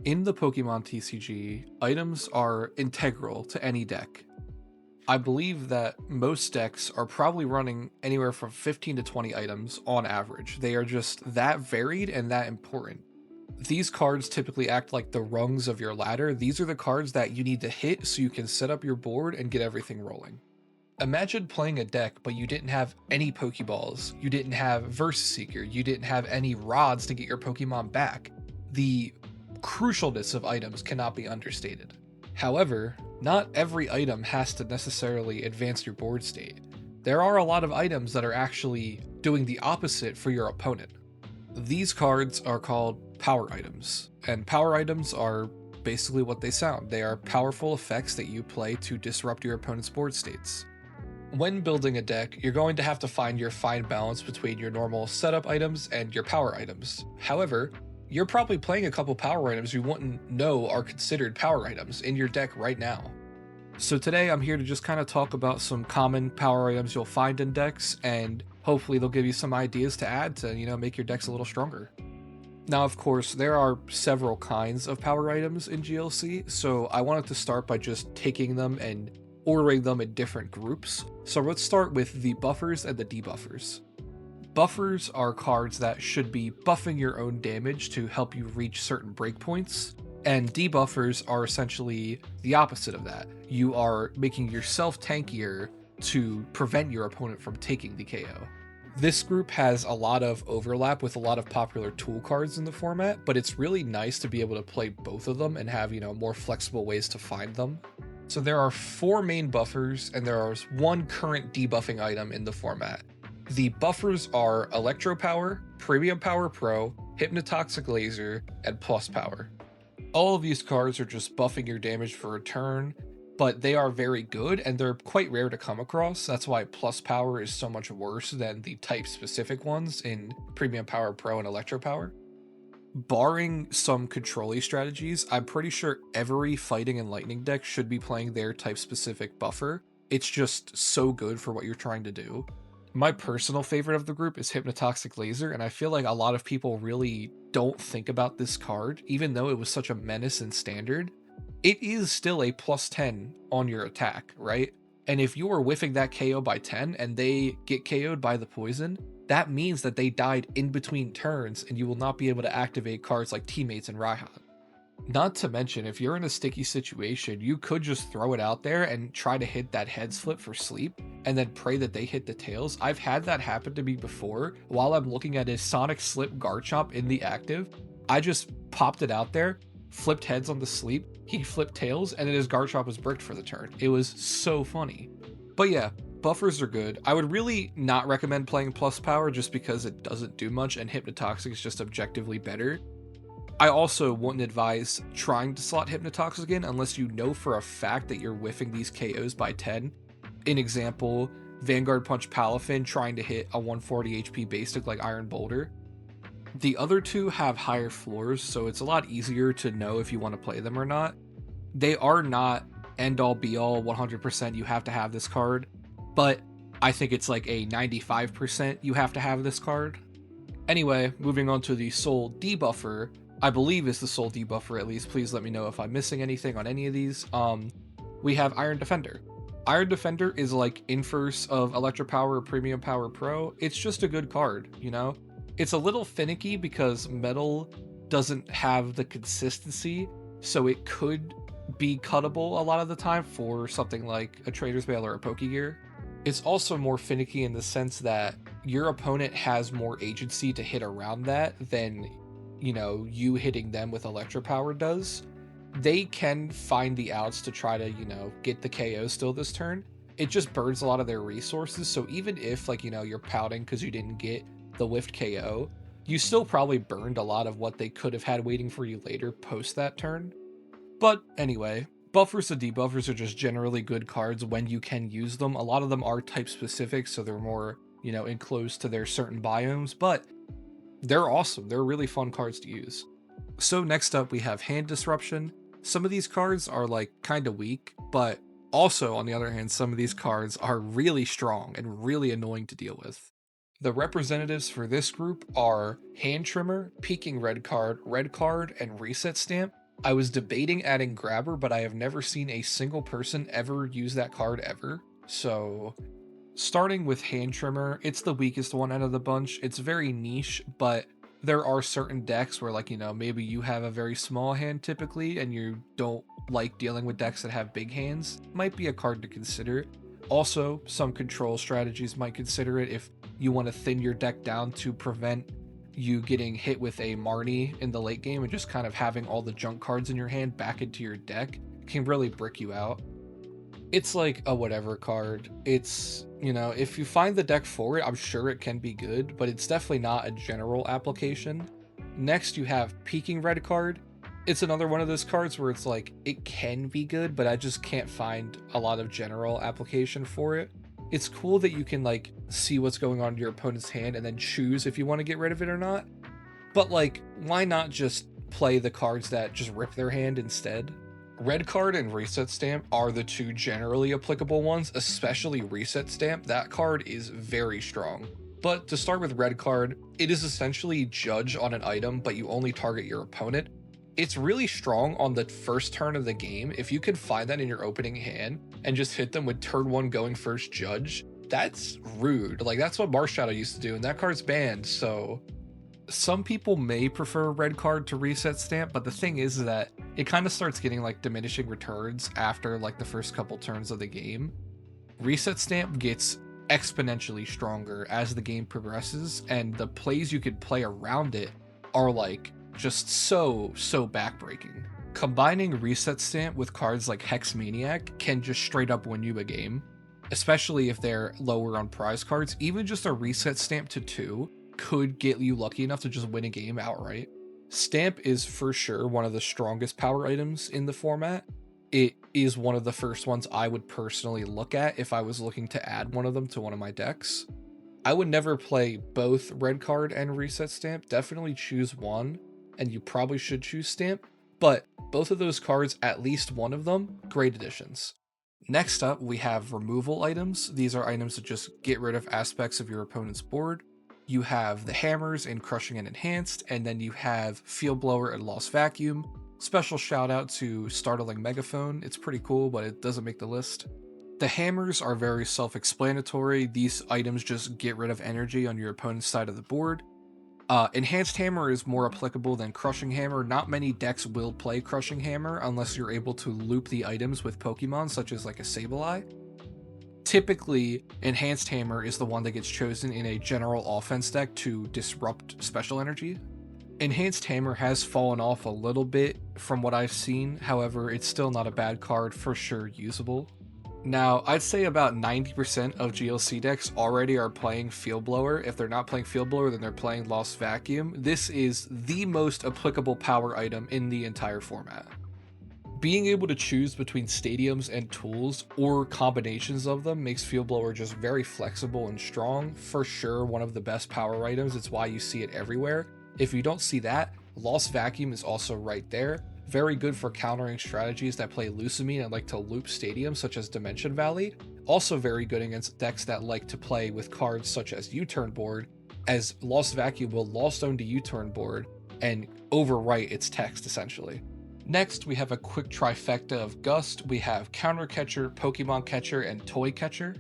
In the Pokemon TCG, items are integral to any deck. I believe that most decks are probably running anywhere from 15 to 20 items on average. They are just that varied and that important. These cards typically act like the rungs of your ladder. These are the cards that you need to hit so you can set up your board and get everything rolling. Imagine playing a deck, but you didn't have any Pokeballs, you didn't have Versus Seeker, you didn't have any rods to get your Pokemon back. The crucialness of items cannot be understated. However, not every item has to necessarily advance your board state. There are a lot of items that are actually doing the opposite for your opponent. These cards are called power items, and power items are basically what they sound. They are powerful effects that you play to disrupt your opponent's board states. When building a deck, you're going to have to find your fine balance between your normal setup items and your power items. However, you're probably playing a couple power items you wouldn't know are considered power items in your deck right now. So today I'm here to just kind of talk about some common power items you'll find in decks, and hopefully they'll give you some ideas to add to, make your decks a little stronger. Now, of course, there are several kinds of power items in GLC, so I wanted to start by just taking them and ordering them in different groups. So let's start with the buffers and the debuffers. Buffers are cards that should be buffing your own damage to help you reach certain breakpoints, and debuffers are essentially the opposite of that. You are making yourself tankier to prevent your opponent from taking the KO. This group has a lot of overlap with a lot of popular tool cards in the format, but it's really nice to be able to play both of them and have, more flexible ways to find them. So there are 4 main buffers, and there is 1 current debuffing item in the format. The buffers are Electro Power, Premium Power Pro, Hypnotoxic Laser, and Plus Power. All of these cards are just buffing your damage for a turn, but they are very good and they're quite rare to come across. That's why Plus Power is so much worse than the type-specific ones in Premium Power Pro and Electro Power. Barring some control-y strategies, I'm pretty sure every Fighting and Lightning deck should be playing their type-specific buffer. It's just so good for what you're trying to do. My personal favorite of the group is Hypnotoxic Laser, and I feel like a lot of people really don't think about this card, even though it was such a menace in Standard. It is still a plus 10 on your attack, right? And if you are whiffing that KO by 10 and they get KO'd by the poison, that means that they died in between turns and you will not be able to activate cards like Teammates and Raihan. Not to mention, if you're in a sticky situation, you could just throw it out there and try to hit that heads flip for sleep and then pray that they hit the tails. I've had that happen to me before while I'm looking at his Sonic Slip Garchomp in the active. I just popped it out there, flipped heads on the sleep, he flipped tails, and then his Garchomp was bricked for the turn. It was so funny. But yeah, buffers are good. I would really not recommend playing Plus Power just because it doesn't do much and Hypnotoxic is just objectively better. I also wouldn't advise trying to slot Hypnotoxic in unless you know for a fact that you're whiffing these KOs by 10. In example, Vanguard Punch Palafin trying to hit a 140 HP basic like Iron Boulder. The other two have higher floors, so it's a lot easier to know if you want to play them or not. They are not end-all be-all 100% you have to have this card, but I think it's like a 95% you have to have this card. Anyway, moving on to the sole debuffer, I believe is the sole debuffer at least. Please let me know if I'm missing anything on any of these. We have Iron Defender. Iron Defender is like inverse of Electro Power or Premium Power Pro. It's just a good card, It's a little finicky because Metal doesn't have the consistency, so it could be cuttable a lot of the time for something like a Trader's Mail or a Pokegear. It's also more finicky in the sense that your opponent has more agency to hit around that than you hitting them with Electro Power does. They can find the outs to try to, get the KO still this turn. It just burns a lot of their resources, so even if, you're pouting because you didn't get the whiffed KO, you still probably burned a lot of what they could have had waiting for you later post that turn. But anyway, buffers and debuffers are just generally good cards when you can use them. A lot of them are type specific, so they're more, enclosed to their certain biomes, but they're awesome. They're really fun cards to use. So next up we have Hand Disruption. Some of these cards are kind of weak, but also on the other hand, some of these cards are really strong and really annoying to deal with. The representatives for this group are Hand Trimmer, Peeking Red Card, and Reset Stamp. I was debating adding Grabber, but I have never seen a single person ever use that card ever. So starting with Hand Trimmer, it's the weakest one out of the bunch. It's very niche, but there are certain decks where, like, maybe you have a very small hand typically and you don't like dealing with decks that have big hands. Might be a card to consider. Also, some control strategies might consider it if you want to thin your deck down to prevent you getting hit with a Marnie in the late game, and just kind of having all the junk cards in your hand back into your deck can really brick you out. It's like a whatever card. It's, if you find the deck for it, I'm sure it can be good, but it's definitely not a general application. Next, you have Peaking Red card. It's another one of those cards where it's like, it can be good, but I just can't find a lot of general application for it. It's cool that you can, like, see what's going on in your opponent's hand and then choose if you want to get rid of it or not. But, like, why not just play the cards that just rip their hand instead? Red card and Reset Stamp are the two generally applicable ones, especially Reset Stamp. That card is very strong. But to start with Red card, it is essentially Judge on an item, but you only target your opponent. It's really strong on the first turn of the game. If you can find that in your opening hand and just hit them with turn 1 going first Judge, that's rude. Like, that's what Mars Shadow used to do, and that card's banned, so some people may prefer Red card to Reset Stamp, but the thing is that it kind of starts getting like diminishing returns after like the first couple turns of the game. Reset Stamp gets exponentially stronger as the game progresses, and the plays you could play around it are like just so backbreaking. Combining Reset Stamp with cards like Hex Maniac can just straight up win you a game, especially if they're lower on prize cards. Even just a Reset Stamp to 2 could get you lucky enough to just win a game outright. Stamp is for sure one of the strongest power items in the format. It is one of the first ones I would personally look at if I was looking to add one of them to one of my decks. I would never play both Red card and Reset Stamp. Definitely choose one, and you probably should choose Stamp, but both of those cards, at least one of them, great additions. Next up, we have removal items. These are items that just get rid of aspects of your opponent's board. You have the hammers in Crushing and Enhanced, and then you have Field Blower and Lost Vacuum. Special shout out to Startling Megaphone. It's pretty cool, but it doesn't make the list. The hammers are very self-explanatory. These items just get rid of energy on your opponent's side of the board. Enhanced Hammer is more applicable than Crushing Hammer. Not many decks will play Crushing Hammer unless you're able to loop the items with Pokemon, such as like a Sableye. Typically, Enhanced Hammer is the one that gets chosen in a general offense deck to disrupt special energy. Enhanced Hammer has fallen off a little bit from what I've seen, however, it's still not a bad card, for sure usable. Now, I'd say about 90% of GLC decks already are playing Field Blower. If they're not playing Field Blower, then they're playing Lost Vacuum. This is the most applicable power item in the entire format. Being able to choose between stadiums and tools, or combinations of them, makes Field Blower just very flexible and strong. For sure, one of the best power items. It's why you see it everywhere. If you don't see that, Lost Vacuum is also right there. Very good for countering strategies that play Lusamine and like to loop stadiums, such as Dimension Valley. Also very good against decks that like to play with cards such as U-Turn Board, as Lost Vacuum will Lost Own to U-Turn Board and overwrite its text, essentially. Next, we have a quick trifecta of Gust. We have Counter Catcher, Pokemon Catcher, and Toy Catcher.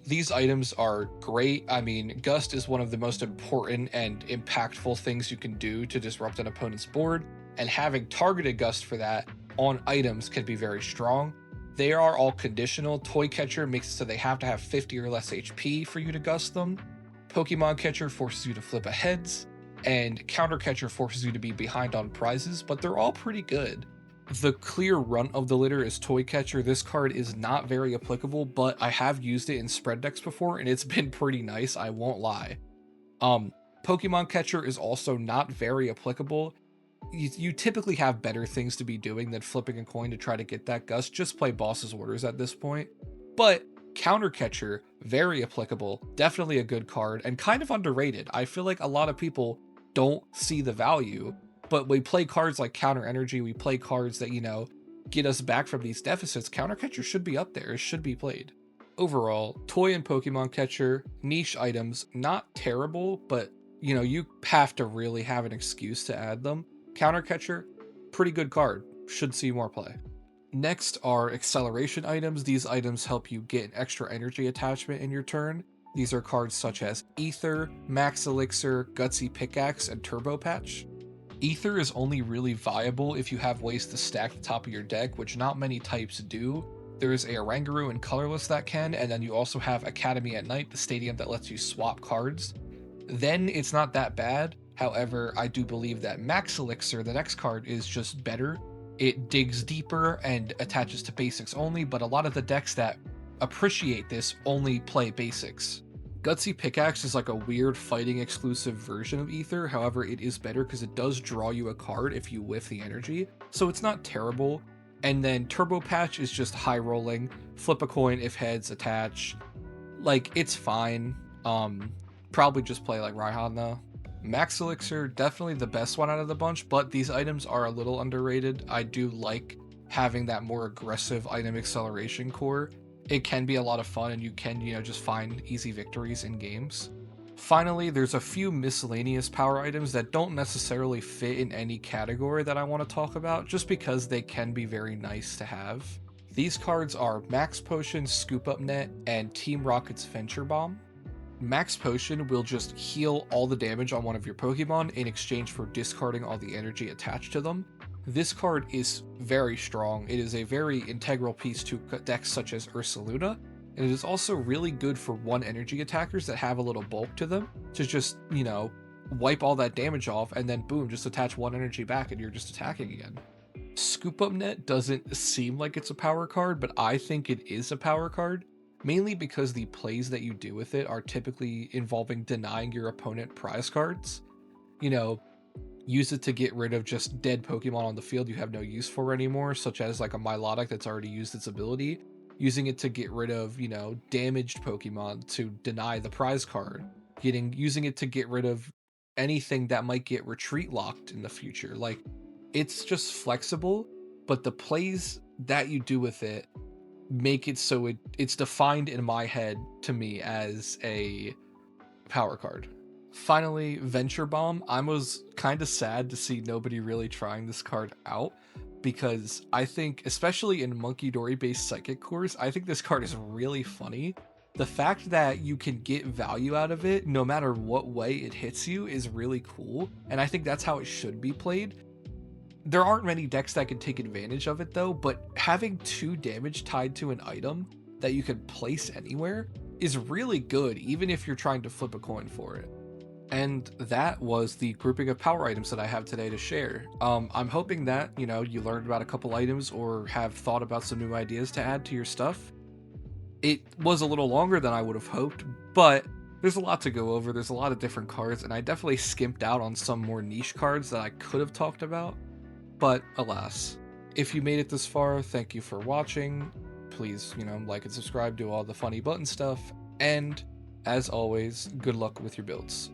These items are great. I mean, Gust is one of the most important and impactful things you can do to disrupt an opponent's board, and having targeted Gust for that on items can be very strong. They are all conditional. Toy Catcher makes it so they have to have 50 or less HP for you to Gust them. Pokemon Catcher forces you to flip a heads, and Counter Catcher forces you to be behind on prizes, but they're all pretty good. The clear runt of the litter is Toy Catcher. This card is not very applicable, but I have used it in spread decks before, and it's been pretty nice, I won't lie. Pokemon Catcher is also not very applicable. You typically have better things to be doing than flipping a coin to try to get that Gust. Just play Boss's Orders at this point. But Counter Catcher, very applicable, definitely a good card, and kind of underrated. I feel like a lot of people don't see the value, but we play cards like Counter Energy, we play cards that, get us back from these deficits. Counter Catcher should be up there, it should be played. Overall, Toy and Pokemon Catcher, niche items, not terrible, but you have to really have an excuse to add them. Counter Catcher, pretty good card. should see more play. Next are acceleration items. These items help you get an extra energy attachment in your turn. These are cards such as Ether, Max Elixir, Gutsy Pickaxe, and Turbo Patch. Ether is only really viable if you have ways to stack the top of your deck, which not many types do. There's a Oranguru and Colorless that can, and then you also have Academy at Night, the stadium that lets you swap cards. Then it's not that bad. However, I do believe that Max Elixir, the next card, is just better. It digs deeper and attaches to basics only, but a lot of the decks that appreciate this only play basics. Gutsy Pickaxe is like a weird fighting exclusive version of Ether, however it is better because it does draw you a card if you whiff the energy, so it's not terrible. And then Turbo Patch is just high rolling, flip a coin if heads attach, like it's fine. Probably just play like Raihan though. Max Elixir, definitely the best one out of the bunch, but these items are a little underrated. I do like having that more aggressive item acceleration core. It can be a lot of fun and you can, just find easy victories in games. Finally, there's a few miscellaneous power items that don't necessarily fit in any category that I want to talk about, just because they can be very nice to have. These cards are Max Potion, Scoop Up Net, and Team Rocket's Venture Bomb. Max Potion will just heal all the damage on one of your Pokemon in exchange for discarding all the energy attached to them. This card is very strong. It is a very integral piece to decks such as Ursaluna, and it is also really good for 1 energy attackers that have a little bulk to them to just, wipe all that damage off and then boom, just attach 1 energy back and you're just attacking again. Scoop Up Net doesn't seem like it's a power card, but I think it is a power card, mainly because the plays that you do with it are typically involving denying your opponent prize cards. Use it to get rid of just dead Pokemon on the field you have no use for anymore, such as like a Milotic that's already used its ability. Using it to get rid of, damaged Pokemon to deny the prize card. Using it to get rid of anything that might get retreat locked in the future. Like, it's just flexible, but the plays that you do with it make it so it's defined in my head to me as a power card. Finally, Venture Bomb. I was kind of sad to see nobody really trying this card out, because I think, especially in Monkey Dory based Psychic cores, I think this card is really funny. The fact that you can get value out of it no matter what way it hits you is really cool, and I think that's how it should be played. There aren't many decks that can take advantage of it though, but having 2 damage tied to an item that you can place anywhere is really good, even if you're trying to flip a coin for it. And that was the grouping of power items that I have today to share. I'm hoping that, you learned about a couple items or have thought about some new ideas to add to your stuff. It was a little longer than I would have hoped, but there's a lot to go over. There's a lot of different cards, and I definitely skimped out on some more niche cards that I could have talked about. But alas, if you made it this far, thank you for watching. Please, like and subscribe, do all the funny button stuff, and as always, good luck with your builds.